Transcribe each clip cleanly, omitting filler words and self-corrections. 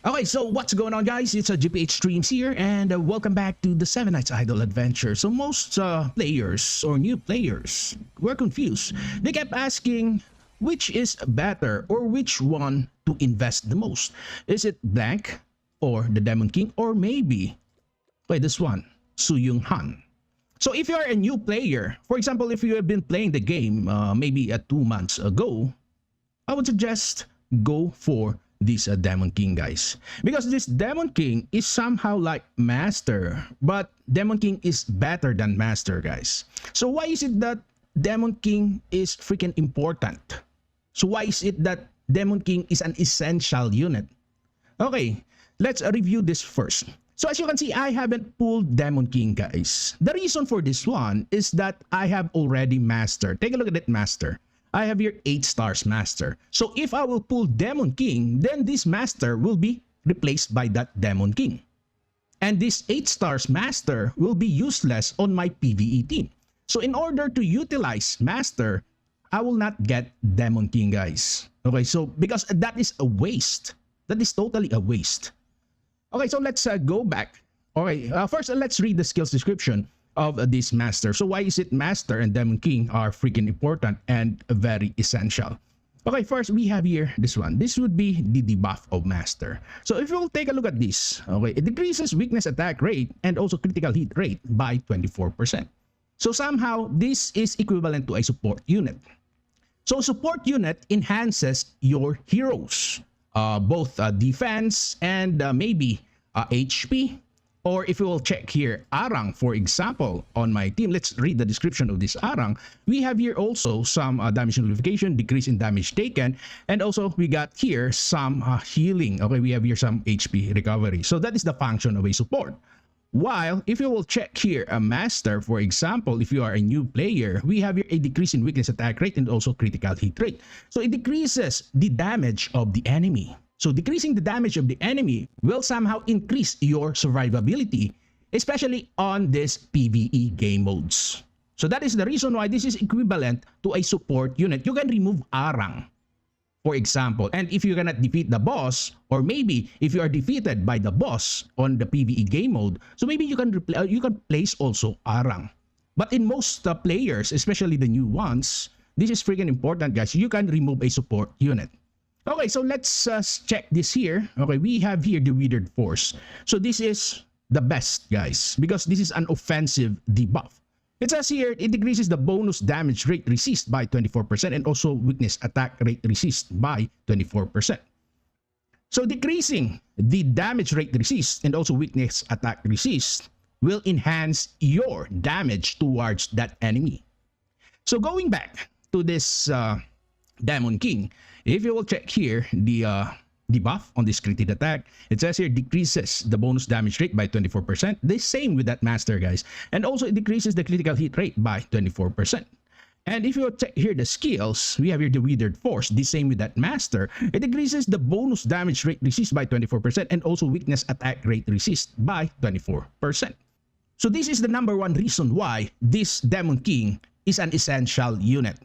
Okay, so what's going on, guys? It's a GPH Streams here, and welcome back to the 7 Nights Idol Adventure. So most players or new players were confused. They kept asking which is better or which one to invest the most. Is it Blank or the Demon King, or maybe play this one, Suyeong Han? So if you're a new player, for example, if you have been playing the game maybe 2 months ago, I would suggest go for this Demon King, guys, because this Demon King is somehow like Master, but Demon King is better than Master, guys. So why is it that Demon King is freaking important? So why is it that Demon King is an essential unit? Okay, let's review this first. So as you can see, I haven't pulled Demon King, guys. The reason for this one is that I have already Master. Take a look at that Master. I have here 8 stars Master. So if I will pull Demon King, then this Master will be replaced by that Demon King. And this 8 stars Master will be useless on my PvE team. So in order to utilize Master, I will not get Demon King, guys. Okay, so because that is a waste. That is totally a waste. Okay, so let's go back. Okay, first let's read the skills description of this Master. So why is it Master and Demon King are freaking important and very essential? Okay, first we have here this one. This would be the debuff of Master. So if you'll take a look at this, okay, it decreases weakness attack rate and also critical hit rate by 24%. So somehow this is equivalent to a support unit. So support unit enhances your heroes, both defense and maybe HP. Or if you will check here, Arang, for example, on my team, let's read the description of this Arang. We have here also some damage nullification, decrease in damage taken, and also we got here some healing. Okay, we have here some HP recovery. So that is the function of a support. While if you will check here a Master, for example, if you are a new player, we have here a decrease in weakness attack rate and also critical hit rate. So it decreases the damage of the enemy. So decreasing the damage of the enemy will somehow increase your survivability, especially on this PvE game modes. So that is the reason why this is equivalent to a support unit. You can remove Arang, for example, and if you cannot defeat the boss, or maybe if you are defeated by the boss on the PvE game mode, so maybe you can place also Arang. But in most players, especially the new ones, this is freaking important, guys. You can remove a support unit. Okay, so let's check this here. Okay, we have here the Withered Force. So this is the best, guys, because this is an offensive debuff. It says here, it decreases the bonus damage rate resist by 24% and also weakness attack rate resist by 24%. So decreasing the damage rate resist and also weakness attack resist will enhance your damage towards that enemy. So going back to this Demon King, if you will check here the debuff on this crit hit attack, it says here decreases the bonus damage rate by 24%. The same with that Master, guys. And also it decreases the critical hit rate by 24%. And if you will check here the skills, we have here the Withered Force. The same with that Master. It decreases the bonus damage rate resist by 24% and also weakness attack rate resist by 24%. So this is the #1 reason why this Demon King is an essential unit.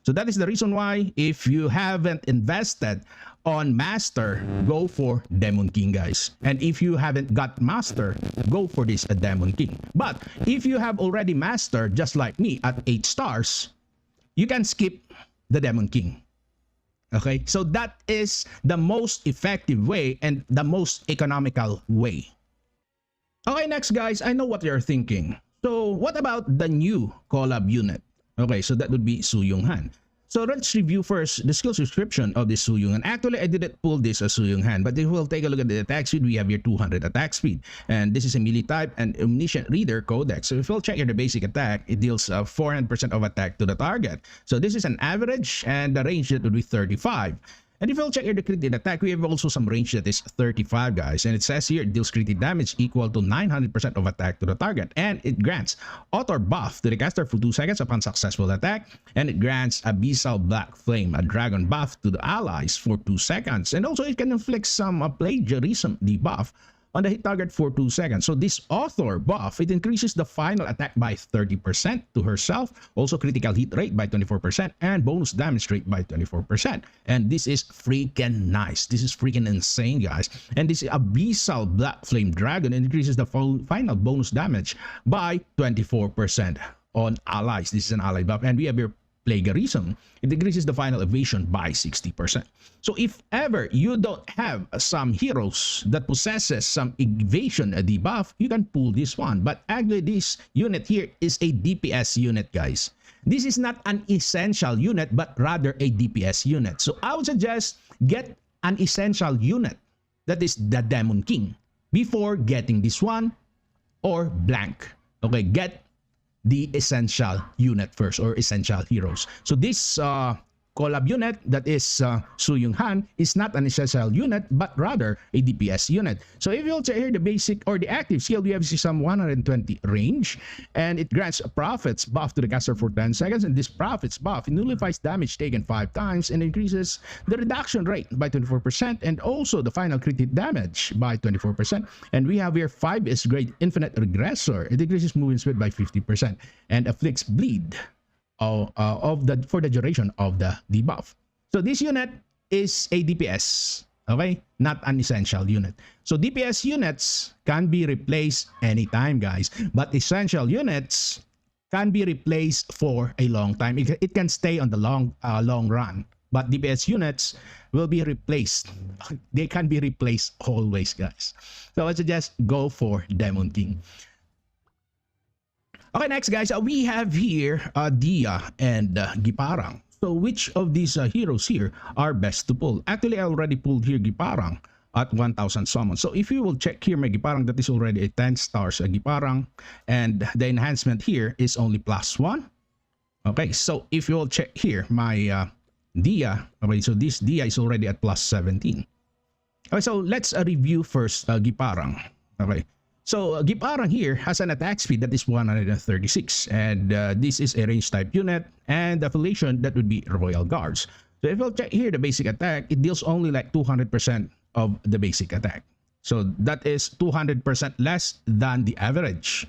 So that is the reason why if you haven't invested on Master, go for Demon King, guys. And if you haven't got Master, go for this Demon King. But if you have already Master, just like me at 8 stars, you can skip the Demon King. Okay, so that is the most effective way and the most economical way. Okay, next, guys, I know what you're thinking. So what about the new collab unit? Okay, so that would be Suyeong Han. So let's review first the skills description of this Suyeong Han. Actually, I didn't pull this as Suyeong Han, but if we'll take a look at the attack speed, we have here 200 attack speed. And this is a melee type and omniscient reader codex. So if we'll check here the basic attack, it deals 400% of attack to the target. So this is an average, and the range that would be 35. And if we'll check here the crit hit attack, we have also some range that is 35, guys. And it says here, it deals crit hit damage equal to 900% of attack to the target. And it grants auto buff to the caster for 2 seconds upon successful attack. And it grants Abyssal Black Flame, a dragon buff to the allies for 2 seconds. And also it can inflict some plagiarism debuff on the hit target for 2 seconds. So this author buff, it increases the final attack by 30% to herself, also critical hit rate by 24%, and bonus damage rate by 24%. And this is freaking nice. This is freaking insane, guys. And this Abyssal Black Flame Dragon increases the final bonus damage by 24% on allies. This is an ally buff. And we have your Plagiarism. It increases the final evasion by 60%. So if ever you don't have some heroes that possesses some evasion debuff, you can pull this one. But actually this unit here is a DPS unit, guys. This is not an essential unit, but rather a DPS unit. So I would suggest get an essential unit, that is the Demon King, before getting this one or blank. Okay, get the essential unit first, or essential heroes. So this collab unit, that is Suyeong Han, is not an essential unit, but rather a DPS unit. So if you'll check here the basic or the active skill, we have some 120 range, and it grants a Prophet's buff to the caster for 10 seconds, and this Prophet's buff nullifies damage taken 5 times and increases the reduction rate by 24%, and also the final crit hit damage by 24%. And we have here 5S grade Infinite Regressor. It increases movement speed by 50% and afflicts bleed for the duration of the debuff. So this unit is a DPS, okay, not an essential unit. So DPS units can be replaced anytime, guys, but essential units can be replaced for a long time. It can stay on the long run, but DPS units will be replaced. They can be replaced always, guys. So I suggest go for Demon King. Okay, next, guys, we have here Dia and Giparang. So which of these heroes here are best to pull? Actually, I already pulled here Giparang at 1000 summons. So if you will check here my Giparang, that is already a 10 stars Giparang, and the enhancement here is only +1. Okay, so if you will check here my Dia, okay, so this Dia is already at +17. Okay, so let's review first Giparang. Okay. So Giparang here has an attack speed that is 136, and this is a range type unit, and the affiliation that would be Royal Guards. So if you'll check here the basic attack, it deals only like 200% of the basic attack. So that is 200% less than the average.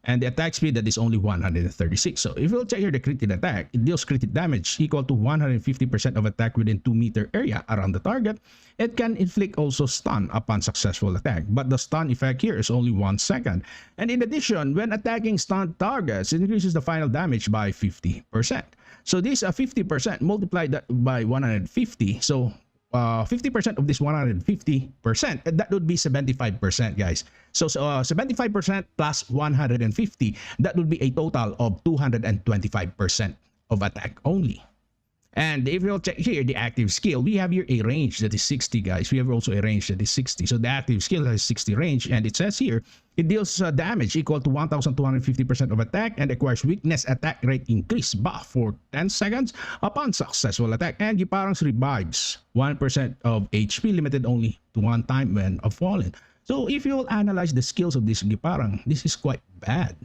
And the attack speed, that is only 136. So if you'll check here the crit hit attack, it deals crit hit damage equal to 150% of attack within 2-meter area around the target. It can inflict also stun upon successful attack, but the stun effect here is only 1 second. And in addition, when attacking stunned targets, it increases the final damage by 50%. So this 50% multiplied by 150. So 50% of this 150%, that would be 75%, guys. So 75% plus 150, that would be a total of 225% of attack only. And if you'll check here the active skill, we have here a range that is 60, guys. We have also a range that is 60. So the active skill has 60 range, and it says here it deals damage equal to 1250% of attack and acquires weakness attack rate increase buff for 10 seconds upon successful attack. And Giparang revives 1% of HP, limited only to 1 time when fallen. So if you will analyze the skills of this Giparang, this is quite bad.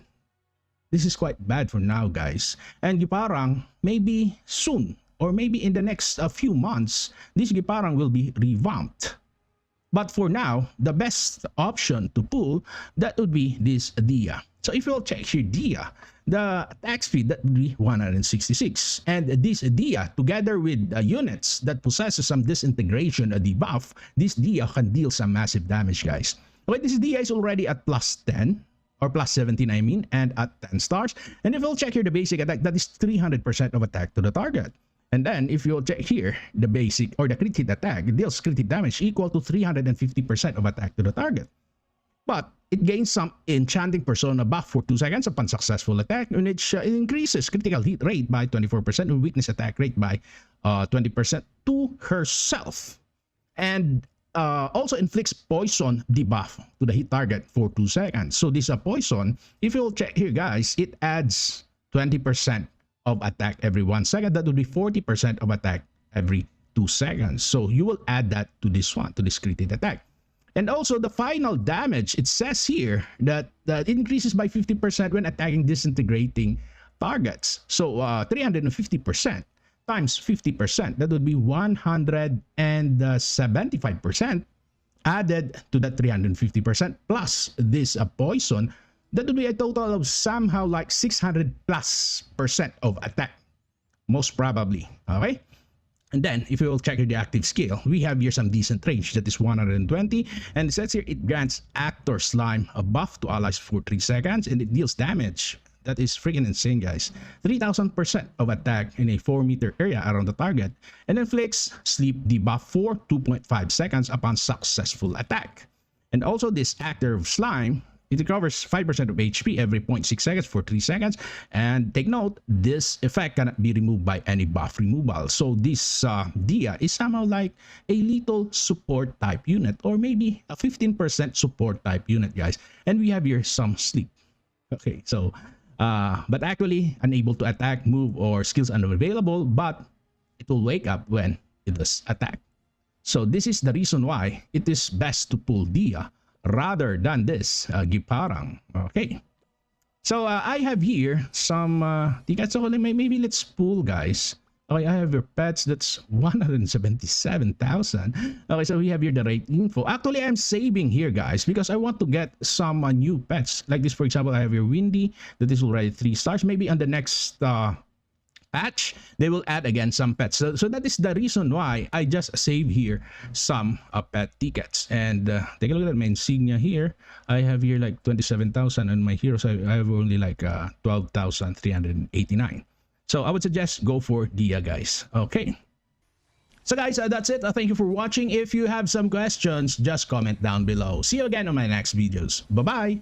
This is quite bad for now, guys. And Giparang, maybe soon, or maybe in the next few months, this Giparang will be revamped. But for now, the best option to pull, that would be this Dia. So if you'll check here Dia, the attack speed, that would be 166. And this Dia, together with units that possesses some disintegration debuff, this Dia can deal some massive damage, guys. Okay, this Dia is already at +10. Or +17, I mean, and at 10 stars. And if you'll check here the basic attack, that is 300% of attack to the target. And then if you'll check here the basic or the crit hit attack, it deals crit hit damage equal to 350% of attack to the target. But it gains some enchanting persona buff for 2 seconds upon successful attack, in which it increases critical hit rate by 24% and weakness attack rate by 20% to herself. And also inflicts poison debuff to the hit target for 2 seconds. So this poison, if you'll check here, guys, it adds 20% of attack every 1 second. That would be 40% of attack every 2 seconds. So you will add that to this one, to this crit hit attack. And also the final damage, it says here that it increases by 50% when attacking disintegrating targets. So 350% times 50%, that would be 175% added to that 350% plus this poison, that would be a total of somehow like 600 plus percent of attack, most probably. Okay. And then, if you will check the active skill, we have here some decent range, that is 120. And it says here, it grants Actor Slime a buff to allies for 3 seconds, and it deals damage. That is freaking insane, guys. 3000% of attack in a 4-meter area around the target, and inflicts sleep debuff for 2.5 seconds upon successful attack. And also this Actor of Slime, it recovers 5% of HP every 0.6 seconds for 3 seconds. And take note, this effect cannot be removed by any buff removal. So this Dia is somehow like a little support type unit, or maybe a 15% support type unit, guys. And we have here some sleep. Okay, so, but actually unable to attack, move, or skills unavailable, but it will wake up when it does attack. So this is the reason why it is best to pull Dia rather than this Giparang. Okay. So I have here some tickets. So maybe let's pull, guys. Okay, I have your pets. That's 177,000. Okay, so we have here the rate info. Actually, I'm saving here, guys, because I want to get some new pets. Like this, for example, I have your Windy. That is already 3 stars. Maybe on the next patch, they will add again some pets. So that is the reason why I just save here some pet tickets. And take a look at my insignia here. I have here like 27,000, and my heroes, I have only like 12,389. So I would suggest go for Dia, guys. Okay. So guys, that's it. Thank you for watching. If you have some questions, just comment down below. See you again on my next videos. Bye-bye.